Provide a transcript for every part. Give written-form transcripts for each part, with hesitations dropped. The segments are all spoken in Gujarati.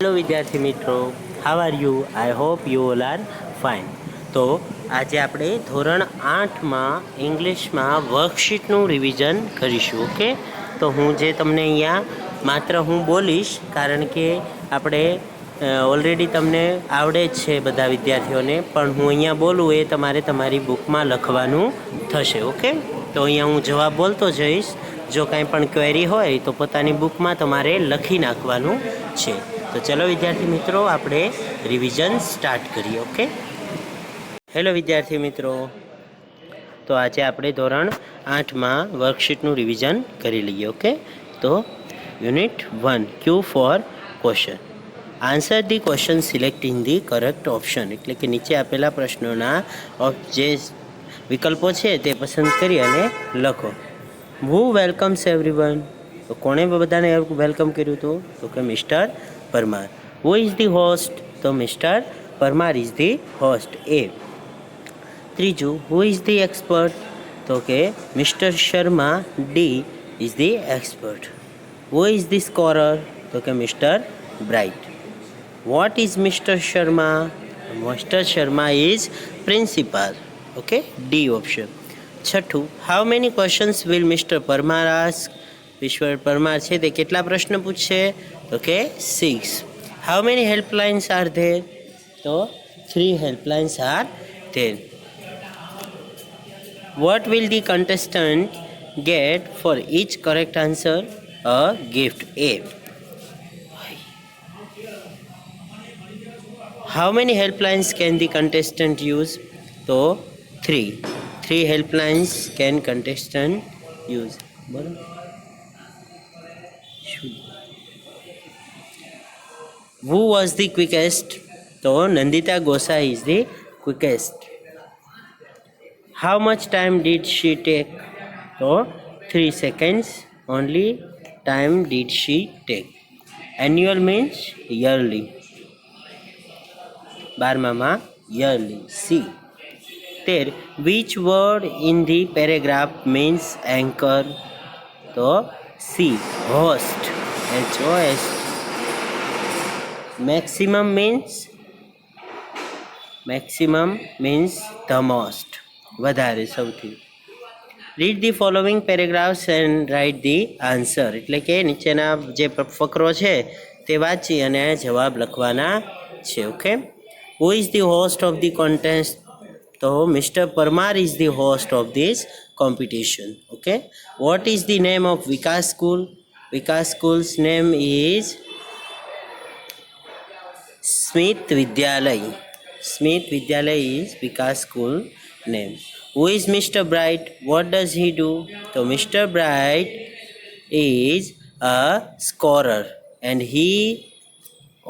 હેલો વિદ્યાર્થી મિત્રો, how are you? I hope you all are fine. તો આજે આપણે ધોરણ 8માં ઇંગ્લિશમાં વર્કશીટનું રિવિઝન કરીશું. ઓકે, તો હું જે તમને અહીંયા માત્ર હું બોલીશ, કારણ કે આપણે ઓલરેડી તમને આવડે જ છે બધા વિદ્યાર્થીઓને, પણ હું અહીંયા બોલું એ તમારે તમારી બુકમાં લખવાનું થશે. ઓકે, તો અહીંયા હું જવાબ બોલતો જઈશ. જો કાંઈ પણ ક્વેરી હોય તો પોતાની બુકમાં તમારે લખી નાખવાનું છે. તો ચલો વિદ્યાર્થી મિત્રો, આપણે રિવિઝન સ્ટાર્ટ કરીએ. ઓકે, હેલો વિદ્યાર્થી મિત્રો, તો આજે આપણે ધોરણ 8માં વર્કશીટનું રિવિઝન કરી લઈએ. ઓકે, તો unit 1 Q four question. Answer the question selecting the correct option, એટલે કે નીચે આપેલા પ્રશ્નોના જે વિકલ્પો છે તે પસંદ કરી અને લખો. હુ વેલકમ્સ એવરીવન, તો કોણે બધાને વેલકમ કર્યું હતું? તો કે mister Parmar. Who is the host? તો mister Parmar is the host. એ. ત્રીજું, હુ ઇઝ ધી એક્સપર્ટ? તો કે mister Sharma D is the expert. Who is the scorer? તો કે mister Bright. What is mister Sharma? Mister Sharma is principal. Okay, D option. છઠ્ઠું, how many questions will mister Parmar ask? Ishwar Parmar છે તે કેટલા પ્રશ્ન પૂછશે? તો કે 6. How many helplines are there? તો 3 helplines are there. What will the contestant get for each correct answer? A gift. A. How many helplines can the contestant use? તો 3. 3 helplines can contestant use. બરાબર. Who was the quickest? તો Nandita Gosai is the quickest. How much time did she take? તો 3 seconds only time did she take. Annual means yearly. 12માં yearly. C. 13. Which word in the paragraph means anchor? તો C. Host. HOST. Maximum means the most. વધારે, સૌથી. Read the following paragraphs and write the answer, એટલે કે નીચેના જે ફકરો છે તે વાંચી અને જવાબ લખવાના છે. Okay, who is the host of the contest? તો mister Parmar is the host of this competition. Okay, what is the name of Vikas school? Vikas school's name is Smit Vidyalaya. Smit Vidyalaya is Vikas school name. Who is Mr. Bright? What does he do? So Mr. Bright is a scorer and he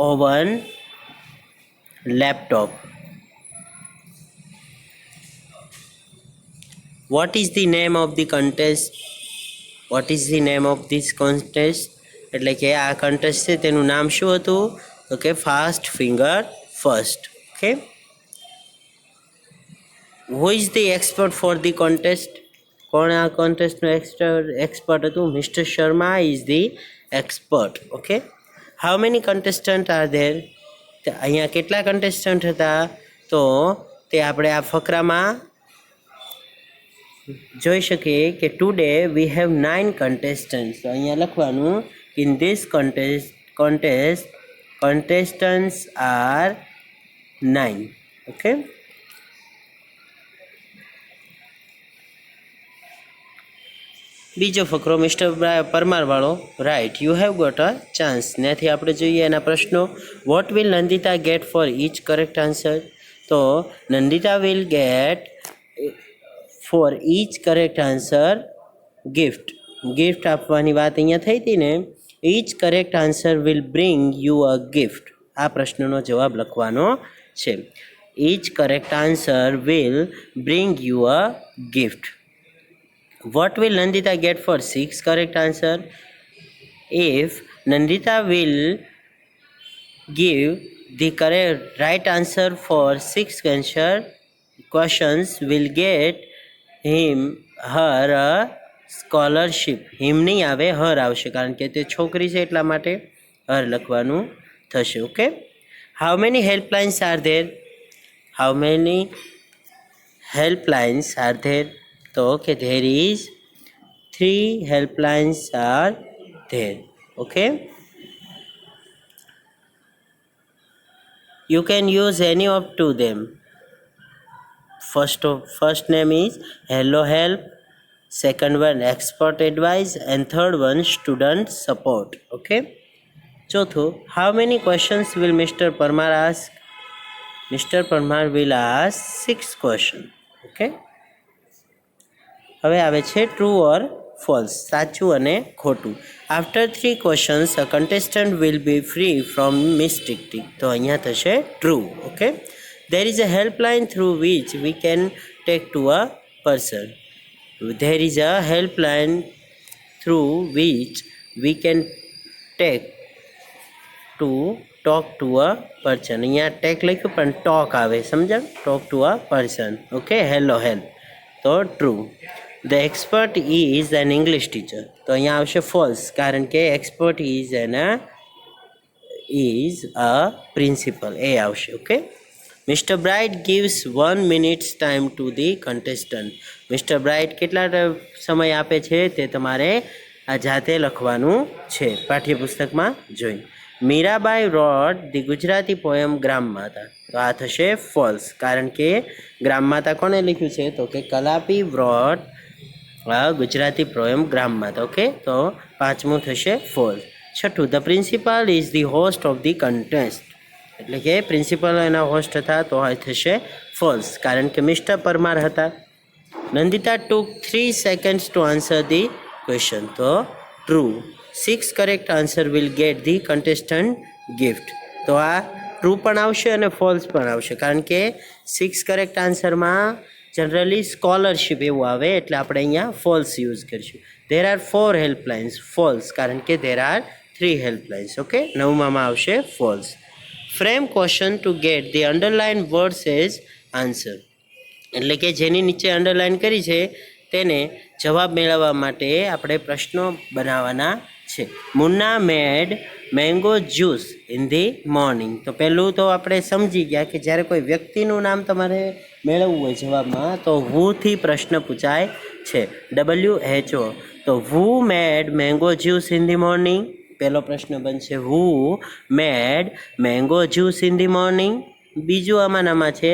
own laptop. What is the name of the contest? What is the name of this contest? એટલે કે આ contest છે તેનું નામ શું હતું? તો કે fast finger first. Okay. Who is the expert for the contest? કોણ આ કોન્ટેસ્ટનો એક્સપર્ટ હતું? Mister Sharma is the expert. Okay, how many contestant are there? અહીંયા કેટલા કન્ટેસ્ટન્ટ હતા? તો તે આપણે આ ફકરામાં જોઈ શકીએ કે ટુડે વી હેવ 9 contestants. તો અહીંયા લખવાનું in this contestants are 9. Okay, બીજો ફકરો મિસ્ટર પરમારવાળો. Right, you have got a chance. ત્યાંથી આપણે જોઈએ એના પ્રશ્નો. What will Nandita get for each correct answer? તો Nandita will get for each correct answer gift. Gift આપવાની વાત અહીંયા થઈ હતી ને. Each correct answer will bring you a gift. આ પ્રશ્નનો જવાબ લખવાનો છે. Each correct answer will bring you a gift. What will Nandita get for 6 correct answer? If Nandita will give the correct right answer for 6 questions, will get her a scholarship. Him નહીં આવે, her આવશે, કારણ કે તે છોકરી છે એટલા માટે હર લખવાનું થશે. Okay, how many helplines are there? How many helplines are there? તો કે there is 3 helplines are there. Okay, you can use any of two them. First name is hello help, second one expert advice, and third one student support. Okay, ચોથું, how many questions will Mr. Parmar ask? Mr. Parmar will ask 6 questions. Okay, હવે આવે છે ટ્રુ ઓર ફોલ્સ, સાચું અને ખોટું. After 3 questions a contestant will be free from mistake. તો અહીંયા થશે true. Okay, there is a helpline through which we can take to a person. There is a helpline through which we can take to talk to a person. અહીંયા ટેક લખ્યું પણ ટોક આવે, સમજાવ? Talk to a person. Okay, hello help, તો true. The expert is an English teacher. તો અહીંયા આવશે ફોલ્સ, કારણ કે એક્સપર્ટ ઇઝ અ પ્રિન્સિપલ, એ આવશે. Okay, mister bright gives 1 minutes time to the contestant. Mister bright કેટલા સમય આપે છે તે તમારે આ જાતે લખવાનું છે, પાઠ્યપુસ્તકમાં જોઈ. મીરાબાઈ રોટ ધી ગુજરાતી પોયમ ગ્રામમાતા. તો આ થશે ફોલ્સ, કારણ કે ગ્રામમાતા કોણે લખ્યું છે? તો કે Kalapi wrote Gujarati poem Grammata. Okay, તો પાંચમું થશે ફોલ્સ. છઠ્ઠું, the principal is the host of the contest. એટલે કે પ્રિન્સિપલ એના હોસ્ટ હતા, તો આ થશે ફોલ્સ, કારણ કે મિસ્ટર પરમાર હતા. Nandita took 3 seconds to answer the question. તો true. 6 correct answer will get the contestant gift. તો આ ટ્રુ પણ આવશે અને ફોલ્સ પણ આવશે, કારણ કે 6 કરેક્ટ આન્સરમાં જનરલી સ્કોલરશિપ એવું આવે, એટલે આપણે અહીંયા ફોલ્સ યુઝ કરીશું. ધેર આર 4 હેલ્પલાઇન્સ, ફોલ્સ, કારણ કે ધેર આર 3 હેલ્પલાઇન્સ. ઓકે, 9માં આવશે false. Frame question two gate the underline words as answer. એટલે કે જેની નીચે અંડરલાઇન કરી છે તેને જવાબ મેળવવા માટે આપણે પ્રશ્નો બનાવવાના છે. Munna made mango juice in the morning. તો પહેલું તો આપણે સમજી ગયા કે જ્યારે કોઈ વ્યક્તિનું નામ તમારે મેળવવું હોય જવાબમાં, તો હુથી પ્રશ્ન પૂછાય છે, WHO. તો who made mango juice in the morning? પહેલો પ્રશ્ન બનશે who made mango juice in the morning. બીજું આમાં છે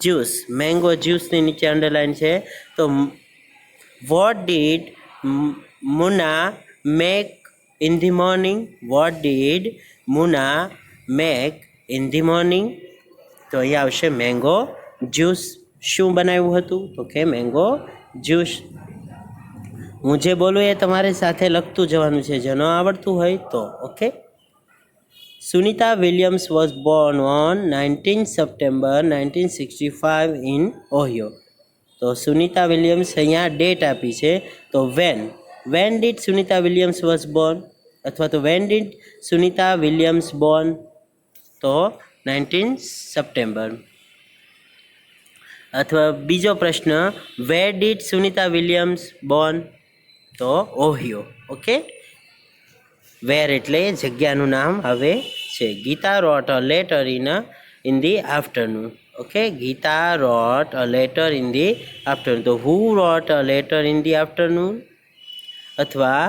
જ્યુસ, મેંગો જ્યુસની નીચે અંડરલાઇન છે, તો what did Muna make in the morning? What did Muna make in the morning? તો અહીંયા આવશે મેંગો જ્યુસ. શું બનાવ્યું હતું? તો કે મેંગો જ્યુસ. હું જે બોલું એ તમારે સાથે લખતું જવાનું છે, જો ન આવડતું હોય તો. Okay, Sunita Williams was born on 19 September 1965 in Ohio. તો સુનિતા વિલિયમ્સ અહીંયા ડેટ આપી છે, તો when did Sunita Williams was born, અથવા તો when did Sunita Williams born? તો 19 સપ્ટેમ્બર. અથવા બીજો પ્રશ્ન, where did Sunita Williams born? તો ઓહિયો. ઓકે, વેર એટલે જગ્યાનું નામ હવે છે. Gita wrote a letter in the afternoon. Okay, Gita wrote a letter in the afternoon. તો who wrote a letter in the afternoon? અથવા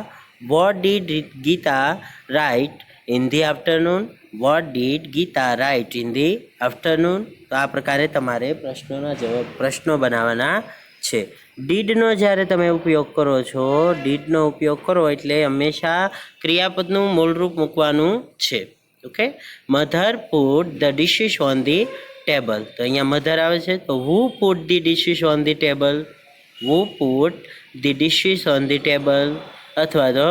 what did Gita write in the afternoon? What did Gita write in the afternoon? તો આ પ્રકારે તમારે પ્રશ્નો બનાવવાના છે. ડીડનો જ્યારે તમે ઉપયોગ કરો છો, ડીડનો ઉપયોગ કરો એટલે હંમેશા ક્રિયાપદનું મૂળરૂપ મૂકવાનું છે. Okay, mother put the dishes on the table. તો અહીંયા મધર આવે છે, તો who put the dishes on the table? Who put the dishes on the table? અથવા તો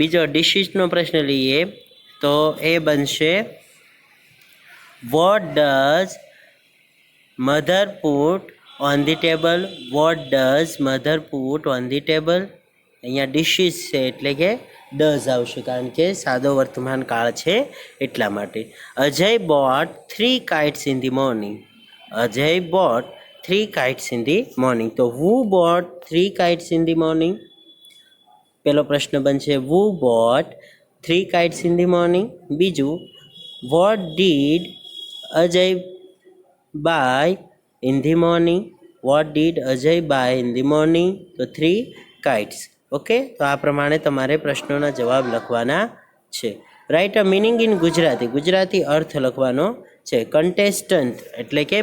બીજો ડિશિસનો પ્રશ્ન લઈએ, તો એ બનશે what does mother put on the table? What does mother put on the table? અહીંયા ડિશિસ છે એટલે કે ડઝ આવશે, કારણ કે સાદો વર્તમાન કાળ છે એટલા માટે. Ajay bought 3 kites in the morning. Ajay bought 3 kites in the morning. તો who bought 3 kites in the morning? પહેલો પ્રશ્ન બનશે who bought 3 kites in the morning. બીજું, What did Ajay buy in the morning? What did Ajay buy in the morning? તો 3 kites. ઓકે, તો આ પ્રમાણે તમારે પ્રશ્નોના જવાબ લખવાના છે. Write a meaning in Gujarati. Gujarati અર્થ લખવાનો છે. કન્ટેસ્ટન્ટ એટલે કે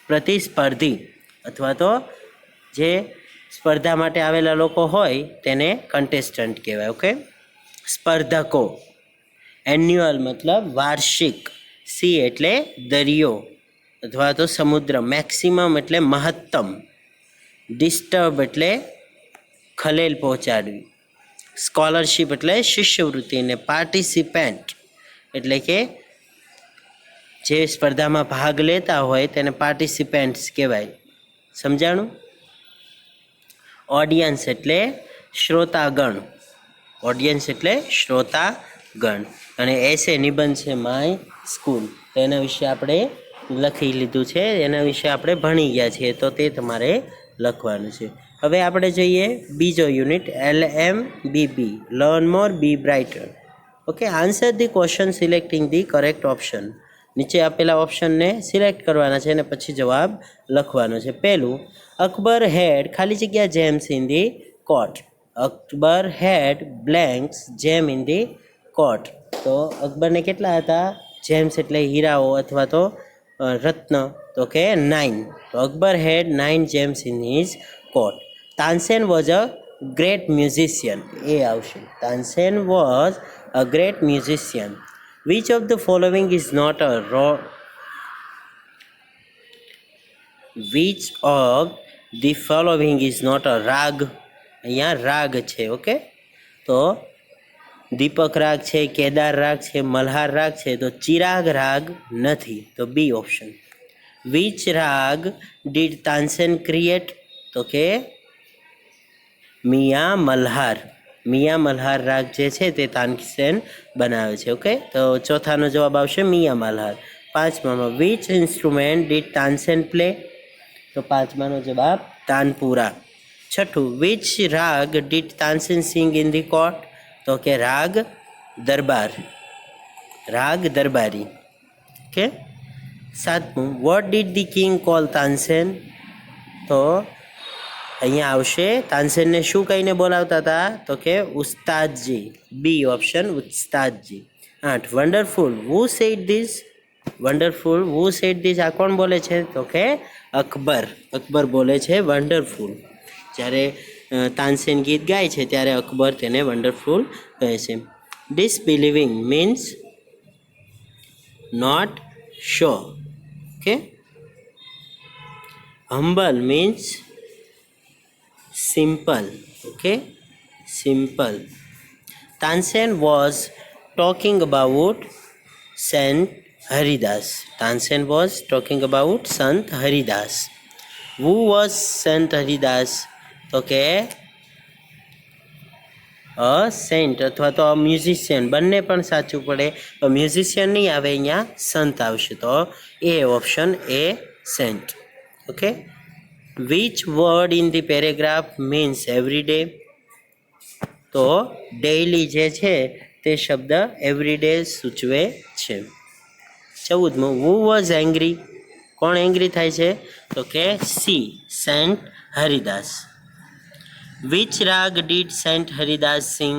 પ્રતિસ્પર્ધી અથવા તો જે સ્પર્ધા માટે આવેલા લોકો હોય તેને કન્ટેસ્ટન્ટ કહેવાય. ઓકે, સ્પર્ધકો. એન્યુઅલ મતલબ વાર્ષિક. સી એટલે દરિયો અથવા તો સમુદ્ર. મેક્સિમમ એટલે મહત્તમ. ડિસ્ટર્બ એટલે ખલેલ પહોંચાડવી. સ્કોલરશિપ એટલે શિષ્યવૃત્તિ. ને પાર્ટિસિપેન્ટ એટલે કે જે સ્પર્ધામાં ભાગ લેતા હોય તેને પાર્ટિસિપેન્ટ્સ કહેવાય. સમજાણું? ઓડિયન્સ એટલે શ્રોતાગણ. ઓડિયન્સ એટલે શ્રોતાગણ. અને એસે નિબંધ છે માય સ્કૂલ. તો એના વિશે આપણે લખી લીધું છે, એના વિશે આપણે ભણી ગયા છીએ, તો તે તમારે લખવાનું છે. હવે આપણે જોઈએ બીજો unit LMBB, learn more be brighter. Okay, answer the question selecting the correct option. નીચે આપેલા ઓપ્શનને સિલેક્ટ કરવાના છે અને પછી જવાબ લખવાનો છે. પહેલું, અકબર હેડ ખાલી જગ્યા gems in the coat. Akbar had blanks gem in the coat. તો અકબરને કેટલા હતા જેમ્સ એટલે હીરાઓ અથવા તો રત્ન? તો કે 9. તો Akbar had 9 gems in his court. Tansen was a great musician. એ આવશે. Tansen was a great musician. Which of the following is not a which of the following is not a raga. અહીંયા રાગ છે. ઓકે, તો દીપક રાગ છે, કેદાર રાગ છે, મલ્હાર રાગ છે, તો ચિરાગ રાગ નથી. તો બી option. Which raga did Tansen create? તો કે મિયા મલ્હાર. મિયા મલ્હાર રાગ જે છે તે તાનસેન બનાવે છે. ઓકે, તો ચોથાનો જવાબ આવશે મિયા મલ્હાર. પાંચમામાં which instrument did Tansen play? તો પાંચમાનો જવાબ તાનપુરા. છઠ્ઠું, which raga did Tansen sing in the court? તો કે રાગ દરબાર. રાગ દરબારી. ઓકે, સાતમું, what did the king call Tansen? તો અહીંયા આવશે તાનસેનને શું કહીને બોલાવતા હતા? તો કે Ustadji. B option, Ustadji. 8, wonderful who said this? Wonderful who said this આ કોણ બોલે છે? તો કે અકબર. અકબર બોલે છે વન્ડરફુલ. જ્યારે તાનસેન ગીત ગાય છે ત્યારે અકબર તેને વન્ડરફુલ કહે છે. Disbelieving means not sure. Okay, humble means simple. Okay, simple. Tansen was talking about saint Haridas. Tansen was talking about Sant Haridas. Who was સંત હરિદાસ? તો કે અ સેન્ટ અથવા તો મ્યુઝિશિયન. બંને પણ સાચું પડે. મ્યુઝિશિયન નહીં આવે, અહીંયા સંત આવશે. તો A option, A saint. Okay, which word in the paragraph means every day? તો ડેઇલી જે છે તે શબ્દ એવરી ડે સૂચવે છે. 14મું, હુ વોઝ એંગ્રી? કોણ એંગ્રી થાય છે? તો કે C, saint Haridas. Which raga did saint Haridas sing?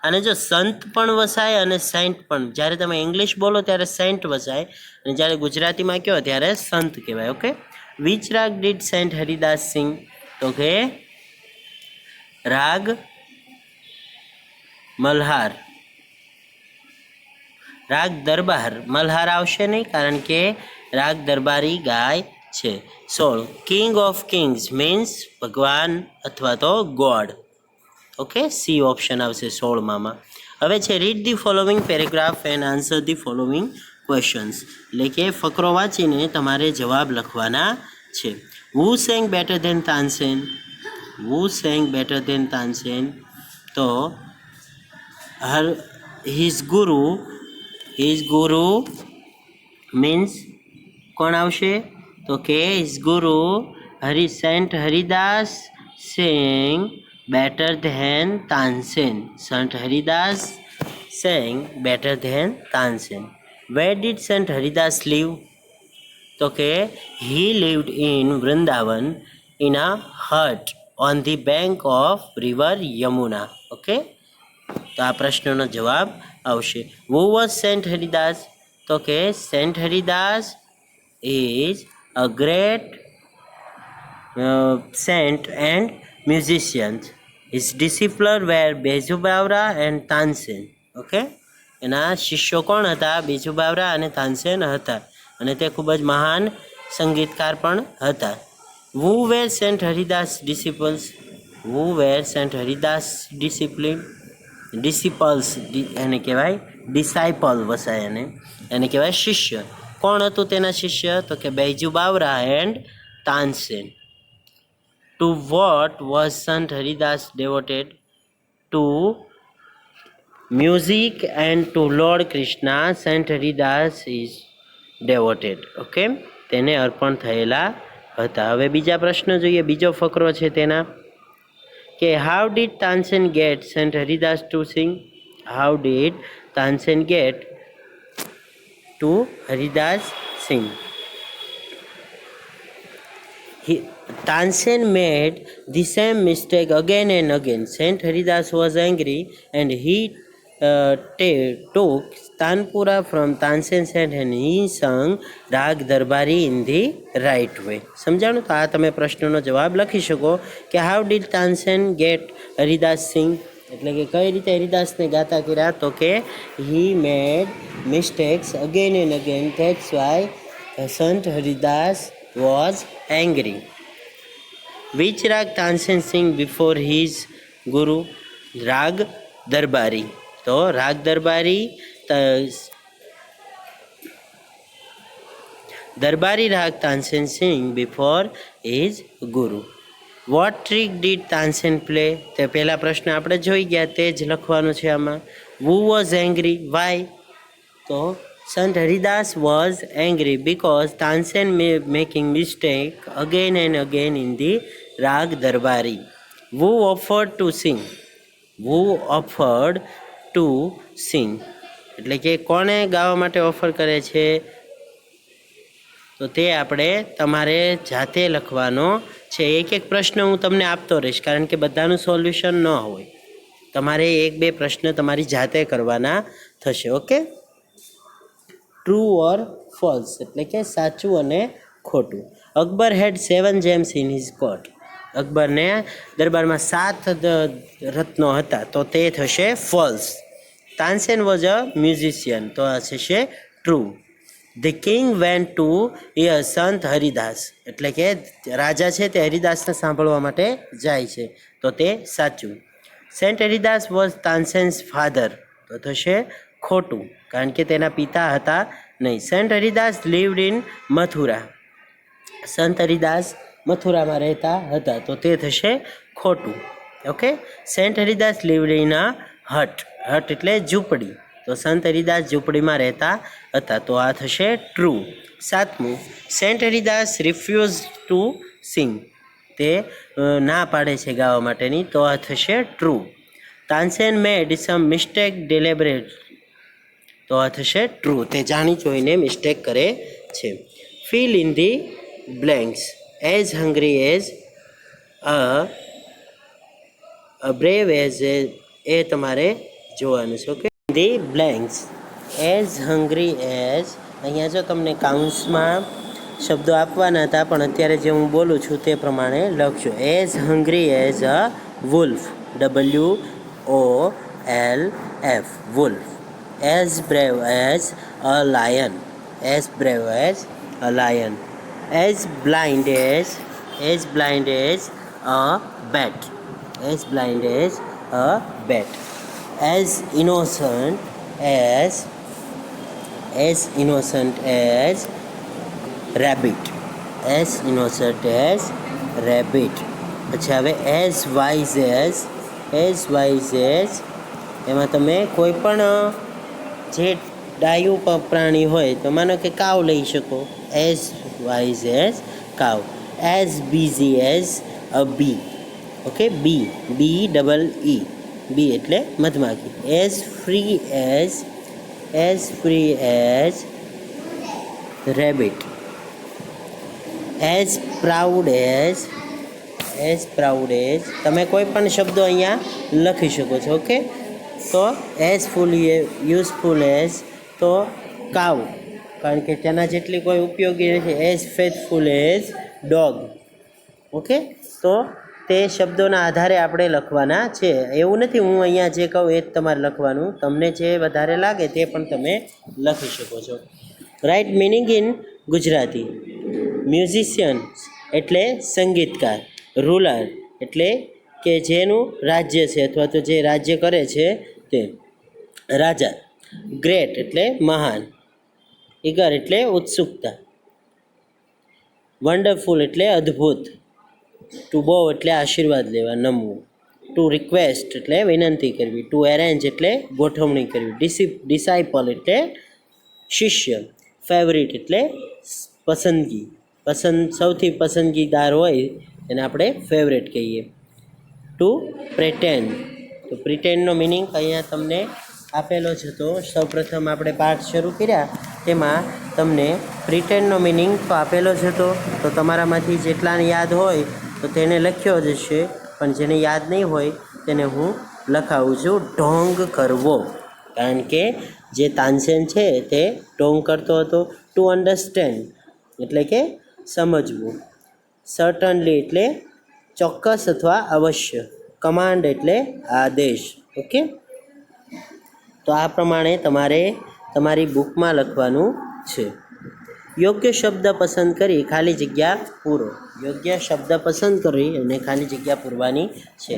અને જો સંત પણ વસાય અને સેન્ટ પણ. જ્યારે તમે ઇંગ્લિશ બોલો ત્યારે સેન્ટ વસાય અને જ્યારે ગુજરાતીમાં કહો ત્યારે સંત કહેવાય. Okay, which raga did saint Haridas સિંગ? તો કે રાગ મલ્હાર. રાગ દરબાર. મલ્હાર આવશે નહીં કારણ કે રાગ દરબારી ગાય છે. 16, કિંગ ઓફ કિંગ્સ મીન્સ ભગવાન અથવા તો ગોડ. ઓકે, સી ઓપ્શન આવશે 16માં. હવે છે read the following paragraph and answer the following questions. એટલે કે ફકરો વાંચીને તમારે જવાબ લખવાના છે. હુ સેંગ બેટર ધેન તાનસેન? હુ સેંગ બેટર ધેન તાનસેન? તો હિઝ ગુરુ મીન્સ કોણ આવશે? તો કે his guru saint Haridas sang better than Tansen. Sant Haridas sang better than Tansen. Where did Sant Haridas live? તો કે he lived in Vrindavan in a hut on the bank of river Yamuna. Okay, તો આ પ્રશ્નનો જવાબ આવશે. Who was Saint Haridas? તો કે Saint Haridas is a great saint and musician. His disciples were Beju Bavra and Tansen. Okay, એના શિષ્યો કોણ હતા? બેજુ બાવરા અને તાનસેન હતા, અને તે ખૂબ જ મહાન સંગીતકાર પણ હતા. Who were Saint Haridas disciples? Who were Saint Haridas disciples એને કહેવાય ડિસાઇપલ વસાય, એને કહેવાય શિષ્ય. કોણ હતું તેના શિષ્ય? તો કે બૈજુ બાવરા and Tansen. To what was Sant Haridas devoted? To music and to Lord Krishna Saint Haridas is devoted. Okay, તેને અર્પણ થયેલા હતા. હવે બીજા પ્રશ્ન જોઈએ. બીજો ફકરો છે તેના કે how did Tansen get saint Haridas to sing? How did Tansen get to Haridas sing? Tansen made the same mistake again and again. Saint Haridas was angry and he took Tanpura from Tansen's hand and he sung Rag Darbari in the right way. સમજાણું? તો આ તમે પ્રશ્નનો જવાબ લખી શકો કે how did Tansen get Haridas sing, એટલે કે કઈ રીતે હરિદાસને ગાતા કર્યા? તો કે he made mistakes again and again. That's why Sant Haridas was angry. Which rag Tansen sing before his guru? Rag Darbari. તો raag Darbari raag Tansen sing before his guru. What trick did Tansen play? તે પહેલા પ્રશ્ન આપણે જોઈ ગયા, તે જ લખવાનું છે આમાં. Who was angry? Why? તો Sant Haridas was angry because Tansen making mistake again and again in the Rag Darbari. Who offered to sing? Who offered to sing? એટલે કે કોણે ગાવા માટે ઓફર કરે છે? તો તે આપણે તમારે જાતે લખવાનો છે. એક એક પ્રશ્ન હું તમને આપતો રહીશ, કારણ કે બધાનું સોલ્યુશન ન હોય. તમારે એક બે પ્રશ્ન તમારી જાતે કરવાના થશે. ઓકે, ટ્રુ ઓર ફોલ્સ એટલે કે સાચું અને ખોટું. અકબર હેડ 7 gems in his court. અકબરને દરબારમાં 7 રત્નો હતા, તો તે થશે false. Tansen was a musician, તો આ થશે true. The king went to here સંત હરિદાસ, એટલે કે રાજા છે તે હરિદાસને સાંભળવા માટે જાય છે, તો તે સાચું. Saint Haridas was Tansen's father, તો થશે ખોટું, કારણ કે તેના પિતા હતા નહીં. Saint Haridas lived in Mathura. Sant Haridas મથુરામાં રહેતા હતા, તો તે થશે ખોટું. Okay, saint Haridas lived in a hut. Hut એટલે ઝૂંપડી, તો સંત હરિદાસ ઝૂંપડીમાં રહેતા હતા, તો આ થશે ટ્રુ. 7મું, saint Haridas refuse to sing. તે ના પાડે છે ગાવા માટેની, તો આ થશે true. Tansen made some mistake deliberate, તો આ થશે ટ્રુ. તે જાણી જોઈને મિસ્ટેક કરે છે. Fill in the blanks. As hungry as a brave as a તમારે જોવાનું છે. Okay, the blanks. As hungry as, અહીંયા જો તમને કાઉન્સમાં શબ્દો આપવાના હતા, પણ અત્યારે જે હું બોલું છું તે પ્રમાણે લખજો. As hungry as a wolf, WOLF, wolf. As brave as a lion, as brave as a lion. As blind as a bat, as blind as a bat. As innocent as rabbit, as innocent as rabbit. પછી હવે as wise as, એમાં તમે કોઈ પણ જે ડાયું પ્રાણી હોય, તો માનો કે કાવ લઈ શકો, as wise as cow. As busy as a bee. Okay, BEE, bee એટલે મધમાખી. As free as as free as rabbit. As proud as તમે કોઈ પણ શબ્દો અહીંયા લખી શકો છો. ઓકે, તો એઝ યુઝફુલ એઝ તો કાવ, કારણ કે તેના જેટલી કોઈ ઉપયોગી નથી. As faithful as dog. Okay, તો તે શબ્દોના આધારે આપણે લખવાના છે. એવું નથી હું અહીંયા જે કહું એ જ તમારે લખવાનું, તમને જે વધારે લાગે તે પણ તમે લખી શકો છો. Right meaning in Gujarati. Musician એટલે સંગીતકાર. રૂલર એટલે કે જેનું રાજ્ય છે અથવા તો જે રાજ્ય કરે છે તે. રાજા. ગ્રેટ એટલે મહાન. ઈગર એટલે ઉત્સુકતા. વન્ડરફુલ એટલે અદ્ભુત. ટુ બોવ એટલે આશીર્વાદ લેવા, નમવું. ટુ રિક્વેસ્ટ એટલે વિનંતી કરવી. ટુ એરેન્જ એટલે ગોઠવણી કરવી. ડિસાઇપલ એટલે શિષ્ય. ફેવરિટ એટલે પસંદગી. સૌથી પસંદગીદાર હોય એને આપણે ફેવરેટ કહીએ. To pretend. તો પ્રિટેન્ડનો મિનિંગ અહીંયા તમને આપેલો છે. તો સૌપ્રથમ આપણે પાઠ શરૂ કર્યા તેમાં તમને પ્રિટેન્ડનો મિનિંગ તો આપેલો જ હતો. તો તમારામાંથી જેટલાને યાદ હોય તો તેને લખ્યો જ હશે, પણ જેને યાદ નહીં હોય તેને હું લખાવું છું. ઢોંગ કરવો, કારણ કે જે તાનસેન છે તે ઢોંગ કરતો હતો. ટુ અન્ડરસ્ટેન્ડ એટલે કે સમજવું. સર્ટનલી એટલે ચોક્કસ અથવા અવશ્ય. કમાન્ડ એટલે આદેશ. ઓકે, તો આ પ્રમાણે તમારે તમારી બુકમાં લખવાનું છે. યોગ્ય શબ્દ પસંદ કરી ખાલી જગ્યા પૂરો. યોગ્ય શબ્દ પસંદ કરી અને ખાલી જગ્યા પૂરવાની છે.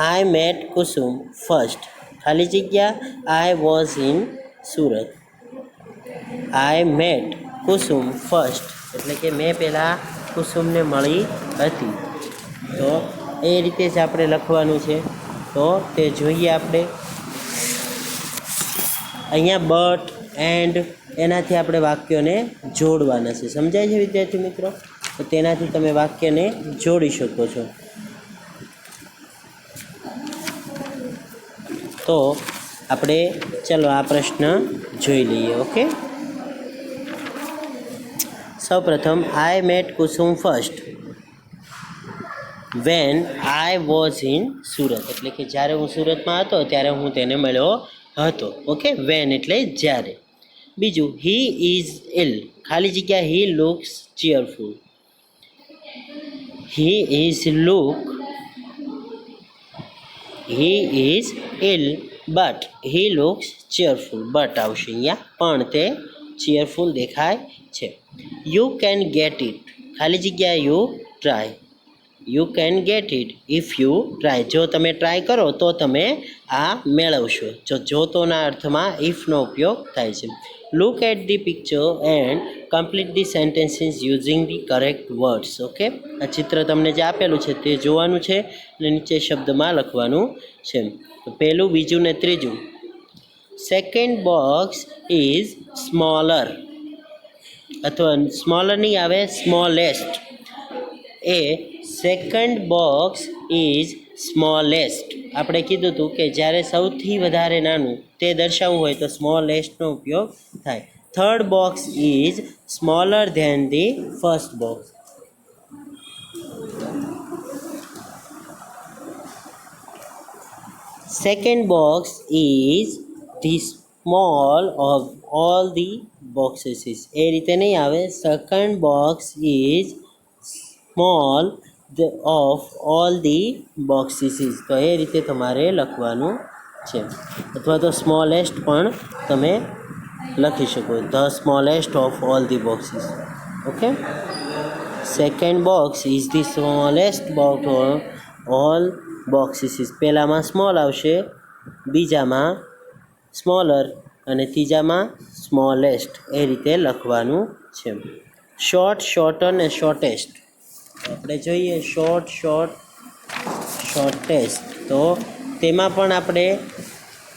I met Kusum first. ખાલી જગ્યા I was in Surat. I met Kusum first એટલે કે મેં પહેલાં કુસુમને મળી હતી. તો એ રીતે જ આપણે લખવાનું છે. તો તે જોઈએ આપણે. અહીંયા બટ એન્ડ એનાથી આપણે વાક્યોને જોડવાના છે. સમજાય છે વિદ્યાર્થી મિત્રો? તો તેનાથી તમે વાક્યને જોડી શકો છો. તો આપણે ચલો આ પ્રશ્ન જોઈ લઈએ. ઓકે, સૌપ્રથમ I met Kusum first when I was in Surat. એટલે કે જ્યારે હું સુરતમાં હતો ત્યારે હું તેને મળ્યો હતો. ઓકે, વેન એટલે જ્યારે. બીજું હી ઇઝ ઇલ. ખાલી જગ્યા he looks cheerful. He is ill but he looks cheerful. But આવશે અહીંયા, પણ તે ચીયરફુલ દેખાય છે. You can get it. ખાલી જગ્યા you try. You can get it if you try. જો તમે ટ્રાય કરો તો તમે આ મેળવશો. જોતોના અર્થમાં ઇફનો ઉપયોગ થાય છે. Look at the picture and complete the sentences using the correct words. Okay, આ ચિત્ર તમને જે આપેલું છે તે જોવાનું છે અને નીચે શબ્દમાં લખવાનું છે. તો પહેલું, બીજું ને ત્રીજું. સેકન્ડ બોક્સ ઇઝ સ્મોલર, અથવા સ્મોલર નહીં આવે, smallest. A second box is smallest. આપણે કીધું હતું કે જ્યારે સૌથી વધારે નાનું તે દર્શાવવું હોય તો સ્મોલેસ્ટનો ઉપયોગ થાય. Third box is smaller than the first box. Second box is the small of all the boxes. એ રીતે નહીં આવે. Second box is small of all the boxes. તો એ રીતે તમારે લખવાનું છે. અથવા તો સ્મોલેસ્ટ પણ તમે લખી શકો. The smallest of all the boxes. Okay, second box is the smallest box of all boxes. પહેલામાં સ્મોલ આવશે, બીજામાં સ્મોલર અને ત્રીજામાં સ્મોલેસ્ટ. એ રીતે લખવાનું છે. શોર્ટ, શોર્ટર ને શોર્ટેસ્ટ. આપણે જોઈએ શોર્ટેસ્ટ. તો તેમાં પણ આપણે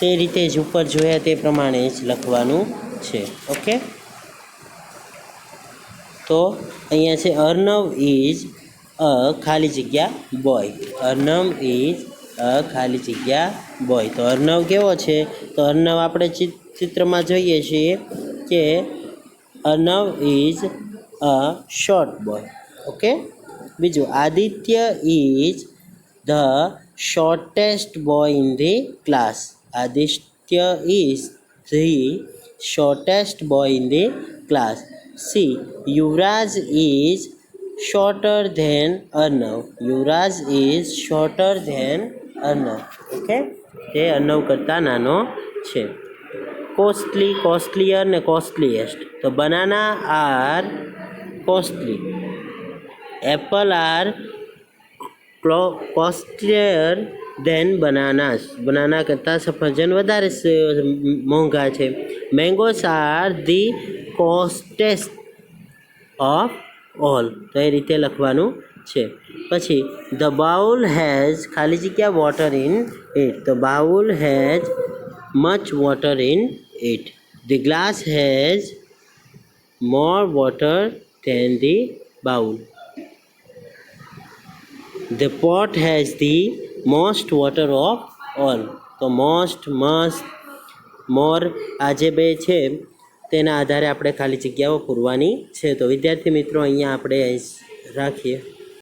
તે રીતે જ ઉપર જોયા તે પ્રમાણે જ લખવાનું છે. ઓકે, તો અહીંયા છે અર્ણવ ઇઝ અ ખાલી જગ્યા બોય. અર્ણવ ઇઝ અ ખાલી જગ્યા બોય. તો અર્ણવ કેવો છે? તો અર્ણવ આપણે ચિત્રમાં જોઈએ છીએ કે Arnav is a short boy. Okay. બીજું, Aditya is the shortest boy in the class. Aditya is the shortest boy in the class. C, Yuvraj is shorter than Arnav. Yuvraj is shorter than Arnav. Okay, તે અર્ણવ કરતાં નાનો છે. કોસ્ટલી, કોસ્ટલીયર ને કોસ્ટલીએસ્ટ. તો banana are costly, apple are costlier than bananas. Banana કરતાં સફરજન વધારે મોંઘા છે. Mangoes are the costest of all. તો એ રીતે લખવાનું છે. પછી ધ બાઉલ હેઝ ખાલી જગ્યા water in it. The bowl has much water in it. The glass has more water than the bowl. The pot has the most water of all. તો મોસ્ટ, મસ્ટ, મોર આ જે બે છે તેના આધારે આપણે ખાલી જગ્યાઓ પૂરવાની છે. તો વિદ્યાર્થી મિત્રો, અહીંયા આપણે રાખીએ.